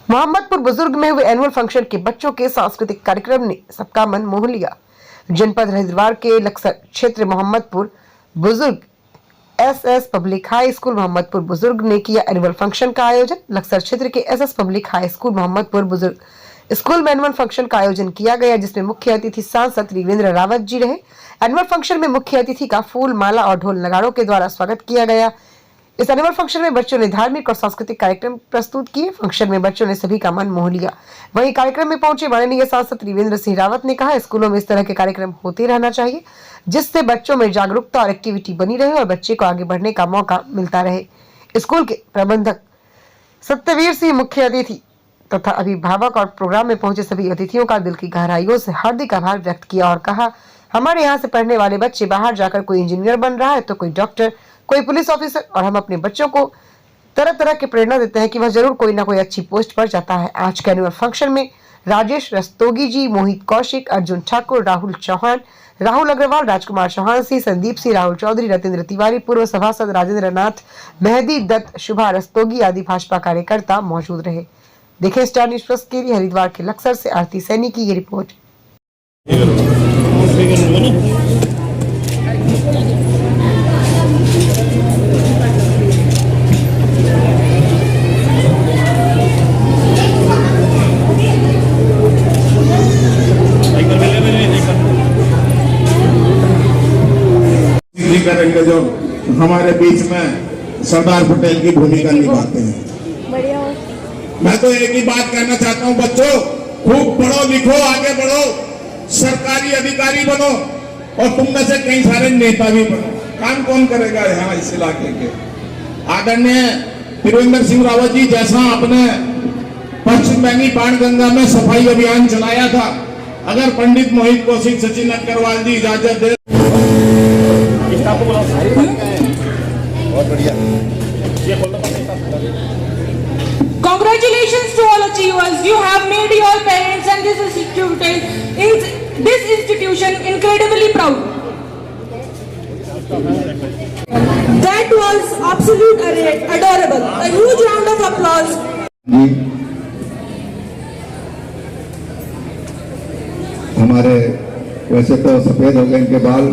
मोहम्मदपुर बुजुर्ग में हुए एनुअल फंक्शन के बच्चों के सांस्कृतिक कार्यक्रम ने सबका मन मोह लिया। जनपद हरिद्वार के लक्सर क्षेत्र मोहम्मदपुर बुजुर्ग SS public high school Mohammadpur बुजुर्ग ने किया एनुअल फंक्शन का आयोजन। लक्सर क्षेत्र के SS public high school Mohammadpur बुजुर्ग स्कूल में एनुअल फंक्शन का आयोजन किया गया, जिसमें मुख्य अतिथि सांसद त्रिवेंद्र रावत जी रहे। एनुअल फंक्शन में मुख्य अतिथि का फूल माला और ढोल नगाड़ों के द्वारा स्वागत किया गया। इस एनुअल फंक्शन में बच्चों ने धार्मिक और सांस्कृतिक कार्यक्रम प्रस्तुत किए। फंक्शन में बच्चों ने सभी का मन मोह लिया। वहीं कार्यक्रम में पहुंचे माननीय सांसद त्रिवेंद्र सिंह रावत ने कहा, स्कूलों में इस तरह के कार्यक्रम होते रहना चाहिए, जिससे बच्चों में जागरूकता और एक्टिविटी बनी रहे और बच्चे को आगे बढ़ने का मौका मिलता रहे। स्कूल के प्रबंधक सत्यवीर सिंह मुख्य अतिथि तथा अभिभावक और प्रोग्राम में पहुंचे सभी अतिथियों का दिल की गहराइयों से हार्दिक आभार व्यक्त किया और कहा, हमारे यहाँ से पढ़ने वाले बच्चे बाहर जाकर कोई इंजीनियर बन रहा है तो कोई डॉक्टर, कोई पुलिस ऑफिसर, और हम अपने बच्चों को तरह तरह की प्रेरणा देते हैं कि वह जरूर कोई ना कोई अच्छी पोस्ट पर जाता है। आज के एनुअल फंक्शन में राजेश रस्तोगी जी, मोहित कौशिक, अर्जुन ठाकुर, राहुल चौहान, राहुल अग्रवाल, राजकुमार चौहान सिंह, संदीप सिंह, राहुल चौधरी, रतेंद्र तिवारी, पूर्व सभासद राजेंद्र नाथ, मेहदी दत्त, शुभा रस्तोगी आदि भाजपा कार्यकर्ता मौजूद रहे। देखें स्टार न्यूज प्लस के लिए हरिद्वार के लक्सर से आरती सैनी की ये रिपोर्ट। करेंगे जो हमारे बीच में सरदार पटेल की भूमिका निभाते हैं। मैं तो एक ही बात कहना चाहता हूं, बच्चों खूब पढ़ो लिखो, आगे बढ़ो, सरकारी अधिकारी बनो और तुम में से कई सारे नेता भी बनो। काम कौन करेगा यहाँ इस इलाके के? आदरणीय त्रिवेंद्र सिंह रावत जी जैसा आपने पश्चिम बंगी बाणगंगा में सफाई अभियान चलाया था, अगर पंडित मोहित कौशिक, सचिन अग्रवाल जी इजाजत दे, बहुत बढ़िया। Congratulations to all achievers. You have made your parents and this institution incredibly proud. That was absolutely adorable. A huge round of applause. हमारे वैसे तो सफेद हो गए इनके बाल,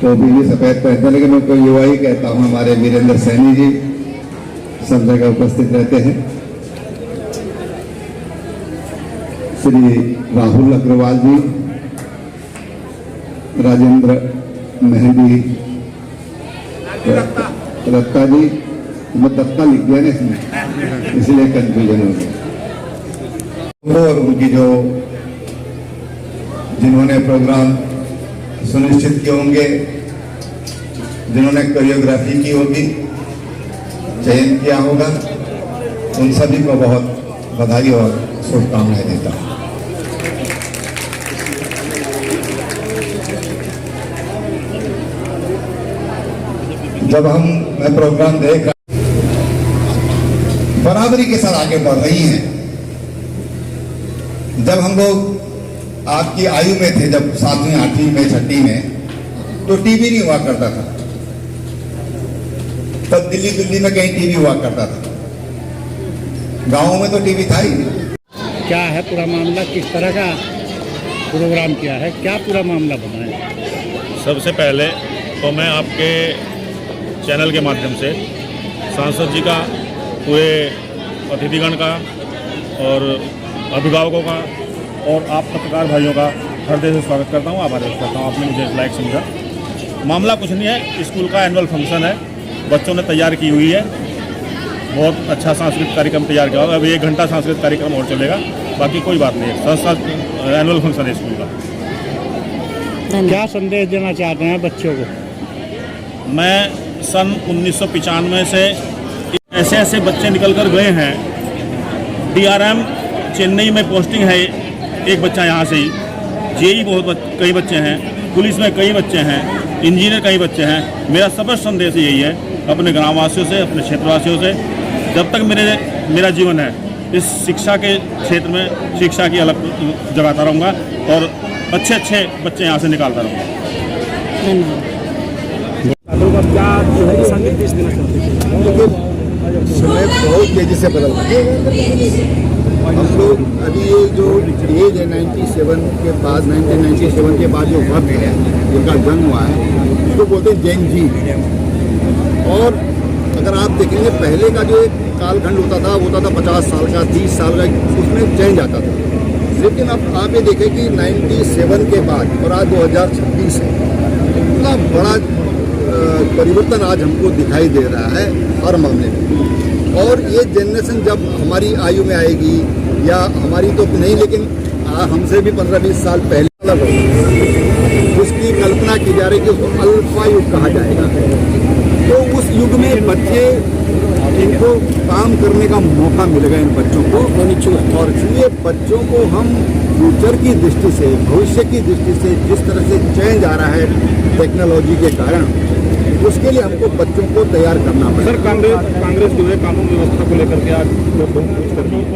तो भी सफेद पहनते हैं, लेकिन मैं कोई युवा ही कहता हूँ। हमारे वीरेंद्र सैनी जी सब जगह उपस्थित रहते हैं। श्री राहुल अग्रवाल जी, राजेंद्र मेहंदी दत्ता जी, मैं दत्ता लिख दिया ना इसमें, इसलिए कंफ्यूजन हो गया। और उनकी जो जिन्होंने प्रोग्राम सुनिश्चित किए होंगे, जिन्होंने कोरियोग्राफी की होगी, चयन किया होगा, उन सभी को बहुत बधाई और शुभकामनाएं देता हूं। जब मैं प्रोग्राम देख रहा, बराबरी के साथ आगे बढ़ रही हैं। जब हम लोग आपकी आयु में थे, जब 7वीं 8वीं में 6वीं में, तो टीवी नहीं हुआ करता था। तब दिल्ली में कहीं टीवी हुआ करता था, गांवों में तो टीवी था ही नहीं। क्या है पूरा मामला, किस तरह का प्रोग्राम किया है, क्या पूरा मामला बना है? सबसे पहले तो मैं आपके चैनल के माध्यम से सांसद जी का, पूरे अतिथिगण का और अभिभावकों का और आप पत्रकार भाइयों का हृदय से स्वागत करता हूँ, आभार व्यक्त करता हूँ। आपने मुझे लायक समझा। मामला कुछ नहीं है, स्कूल का एनुअल फंक्शन है, बच्चों ने तैयार की हुई है। बहुत अच्छा सांस्कृतिक कार्यक्रम तैयार किया हुआ है। अभी 1 घंटा सांस्कृतिक कार्यक्रम और चलेगा, बाकी कोई बात नहीं है। संस्था एनुअल फंक्शन है स्कूल का। क्या संदेश देना चाहते हैं बच्चों को? मैं सन 1995 से ऐसे ऐसे बच्चे निकल कर गए हैं। DRM चेन्नई में पोस्टिंग है, एक बच्चा यहाँ से ही। जेई कई बच्चे हैं, पुलिस में कई बच्चे हैं, इंजीनियर कई बच्चे हैं। मेरा सबसे संदेश यही है अपने ग्रामवासियों से, अपने क्षेत्रवासियों से, जब तक मेरा जीवन है, इस शिक्षा के क्षेत्र में शिक्षा की अलग जगाता रहूँगा और अच्छे अच्छे बच्चे यहाँ से निकालता रहूँगा। समय बहुत तेजी से बदल रहा है अभी ये जो एज है 97 के बाद 1997 के बाद जो वक्त है जिनका जन्म हुआ है उसको बोलते हैं जेन जी। और अगर आप देखेंगे पहले का जो एक कालखंड होता था 50 साल का 30 साल का, उसमें चेंज आता था। लेकिन अब आप ये देखें कि 97 के बाद और आज 2026 है, इतना बड़ा परिवर्तन आज हमको दिखाई दे रहा है हर मामले में। और ये जनरेशन जब हमारी आयु में आएगी, या हमारी तो नहीं लेकिन हमसे भी 15-20 साल पहले अलग होगा, उसकी कल्पना की जा रही है कि उसको अल्फा युग कहा जाएगा। तो उस युग में बच्चे इनको काम करने का मौका मिलेगा इन बच्चों को, और इसलिए बच्चों को हम फ्यूचर की दृष्टि से, भविष्य की दृष्टि से जिस तरह से चेंज आ रहा है टेक्नोलॉजी के कारण, उसके लिए हमको बच्चों को तैयार करना पड़ेगा। सर, कांग्रेस जो है कानून व्यवस्था को लेकर के आज बहुत कुछ कर रही है।